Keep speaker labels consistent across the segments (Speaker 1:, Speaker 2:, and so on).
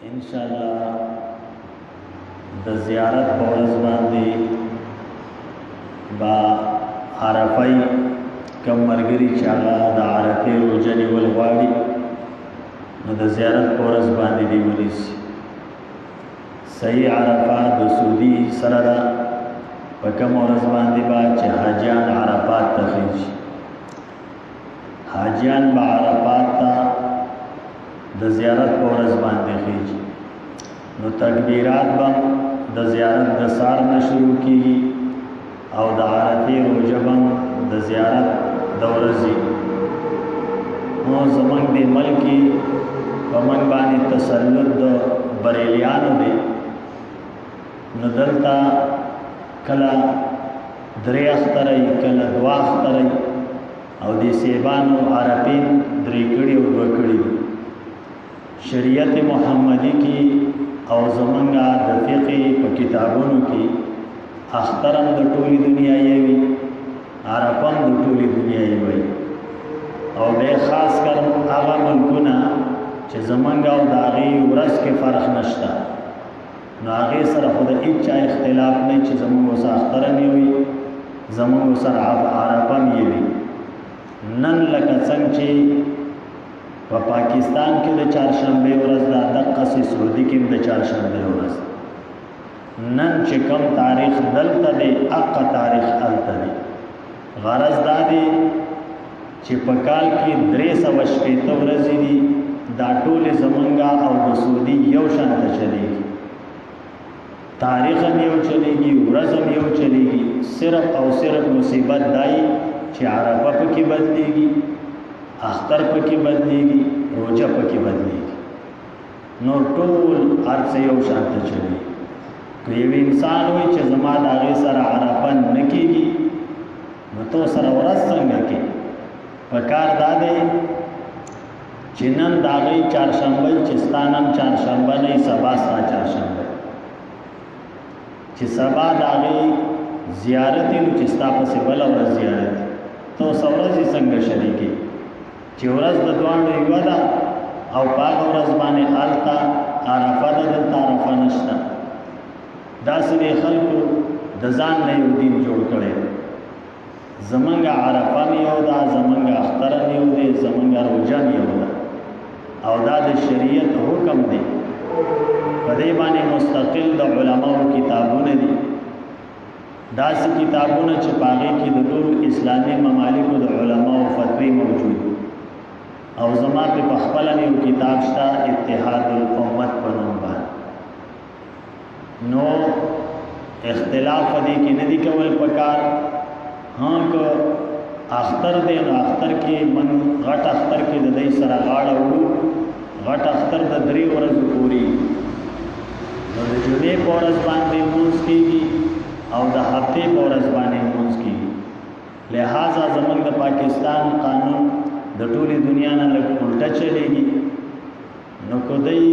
Speaker 1: انشاءاللہ د زیارت په ورځ باندې با عرفه کم مرګري چې هغه د عرفه روژه نیول غواړي نو د زیارت په ورځ باندې دی ونیسي. صحیح عرفه د سعودي سره ده په کوم ورځ باندې به چې حاجیان عرفات ته خېږي. حاجیان به عرفات ته د زیارت په ورځ باندې خېږي نو تکبیرات به د زیارت د سار نه شروع کېږي او د عرفې روژه به د زیارت د ورځې. نو زمونږ د ملکې په موږ باندې تسلط د بریلیانو دی نو دلته کله درې اختره کله دوه اختره او د سیبانو عرفې درې کړي او دوه کړي دي. شریعت محمدی کی او زمونږه د فقه په کتابونو کې اخترم د ټولې دنیا یوي عرفم د ټولې دنیا یوي او به خاص کر هغه ملکونه چې زمونږه او د هغې ورځ کې فرق نشته نو هغې سره خو د هېڅ چا اختلاف نه چې زمونږ سره اخترم یوي زمونږ سره عرفم یوي. نن لکه څنګه چې په پاکستان کې د چهارشنبه ورځ ده دقسې سعودي کې د چهارشنبه ورځ نن چې کوم تاریخ دلته دی هغه تاریخ هلته دی. غرض دا دی چې په کال کې 360 ورځې دي دا ټولې زمونږه او د سعودي یو شان ته چلیږي. تاریخ هم یو چلیږي ورځ هم یو چلیږي. صرف او صرف مصیبت دای چې عرفه پکې بدلیږي اختر پکې بدلیږي روژه پکې بدلیږي نو ټول هر څه یو شان ته چلیږي. که یو انسان وي چې زما د هغې سره عرفه نه کېږي نو تو سره ورځ څنګه کې پکار دا دی چې نن د هغې چهارشنبه چې ستا نن چهارشنبه نه سبا ستا چهارشنبه چې سبا د هغې زیارت نو چې ستا پسې بله ورځ زیارت تو څه ورځې څنګه شریکې چې ورځ د دواړو یوه ده او په هغه ورځ باندې هلته عرفه ده دلته عرفه نشته. داسې د خلکو د ځان نه یو دین جوړ کړی. زمونږه عرفه هم یو ده زمونږه اختر هم یو دی زمونږه روژه هم یو ده او دا د شریعت حکم دی. په دې باندې مستقل د علماو کتابونه دي داسې کتابونه چې په هغې کې د ټولو اسلامي ممالکو د علماو فتوی موجود او زما په خپله یو کتاب شته اتحاد الامت په نوم باندې. نو اختلاف په دې کې نه دي کول پکار. ها که اختر دی نو اختر کې من غټ اختر کې د دې سره غاړه وړو غټ اختر د 3 ورځې پورې نو د جمعې په ورځ باندې لمونځ کېږي او د هفتې په ورځ باندې لمونځ کېږي. لہذا زمونږ د پاکستان قانون د ټولې دنیا نه لږ الټه چلیږي نو که دوی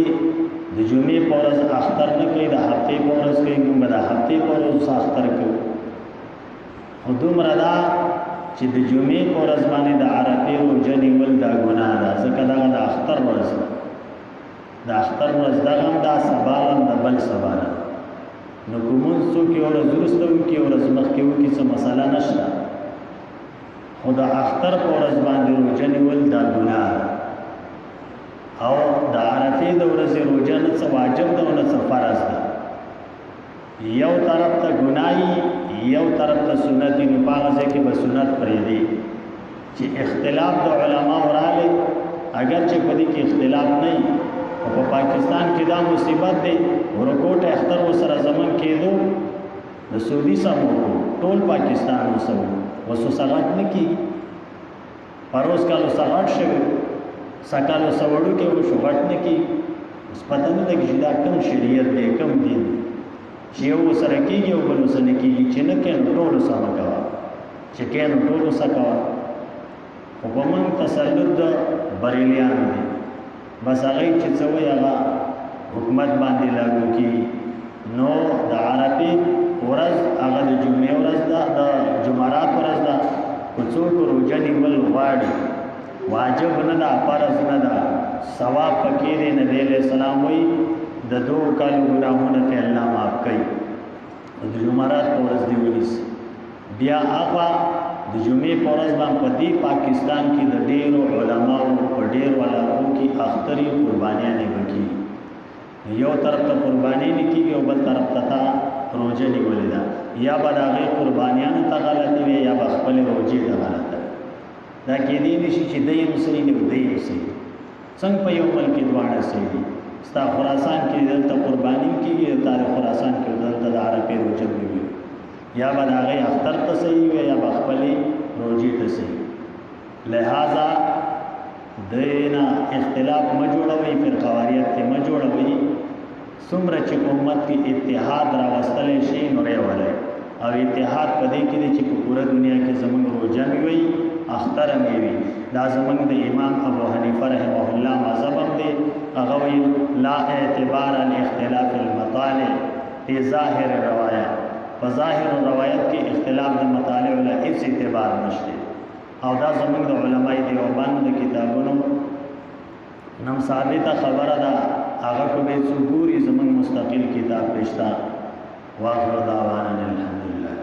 Speaker 1: د جمعې په ورځ اختر نه کوي د هفتې په ورځ کوي موږ به د هفتې په ورځ اختر کوو. خو دومره ده چې د جمعې په ورځ باندې د عرفې روژه نیول دا ګناه ده ځکه دغه د اختر ورځ ده. د اختر ورځ دغه هم دا سبا هم د بل سبا ده نو که مونځ څوک یو ورځ وروسته وکړي ورځ مخکې وکړي څه مسله نشته خو د اختر په ورځ باندې روژه نیول دا ګناه ده او د عرفې د ورځې روژه نه څه واجب ده او نه څه فرض ده. یو طرف ته ګناهي یو طرف ته سنت دي نو په هغه ځای کې به سنت پرېږدي چې اختلاف د علماو راغلی اگر چې په دې کې اختلاف نه وي او په پاکستان کې دا مصیبت دی ورکوټ اختر ورسره زمون کېدو د سعودي سمو ټول پاکستان وسو وسو سغټ نه کېږي پروس کالو سغټ شوی سکالو سوړو کې وشو غټ نه کېږي. اوس پته نه لګي چې دا کوم شریعت دی کوم دین چې یو سره کېږي او بل سره نه کېږي چې نه کوي نو ټولو سره کوه چې کوي نو ټولو سره کوه. خو په موږ تسلط د بریلیانو دی بس هغې چې څه وایي هغه حکومت باندې لاګو کېږي. نو د عرفې ورځ هغه د جمعې ورځ ده د جمعرات ورځ ده که څوک روژه نیول غواړي واجب نه ده فرض نه ده ثواب پکې دی. نبی علیہ السلام وایي د 2 کالو ګناهونه ته الله معاف کوي. د جمعرات په ورځ دی ونیسي. بیا هغه د جمعې په ورځ باندې په دې پاکستان کې د ډېرو علماو په ډېر علاقو کې اختري قربانیانې وکړي. یو طرف ته قرباني نه کېږي او بل طرف ته روزه نیولې ده. یا به د هغې قربانیانو ته غلطي وي یا به خپلې روژې ته غلطه. دا کېدی نه شي چې دی هم صحیح دی او دی هم صحیح. څنګه په یو ملک کې دواړه صحیح دي؟ ستا خراسان کې دلته قرباني کېږي، تا د خراسان کې دلته د عرفې روژه وي. یا به د هغې اختر ته صحیح وي یا به خپلې روژې ته صحیح. لہذا دینا اختلاف مه جوړوئ، فرقواریت کې مه جوړوئ. څومره چې امت کې اتحاد راوستلی شي نو ولئ. او اتحاد په دې کې دی چې په پوره دنیا کې زموږ روژه مې وي، اختر مې وي. دا زموږ د امام ابو حنیفه رحمه الله مذهب هم دی. هغه وایي لا اعتبار لاختلاف المطالع فی ظاهر روایت. په ظاهر روایت کې اختلاف د مطالع له هیڅ اعتبار نشته. او دا زموږ د علماء دیوبند د کتابونو نم ثابته خبره ده. هغه کو به څو ګوري زموږ مستقل کتاب پېښتا. واخر دعوانا الحمدلله.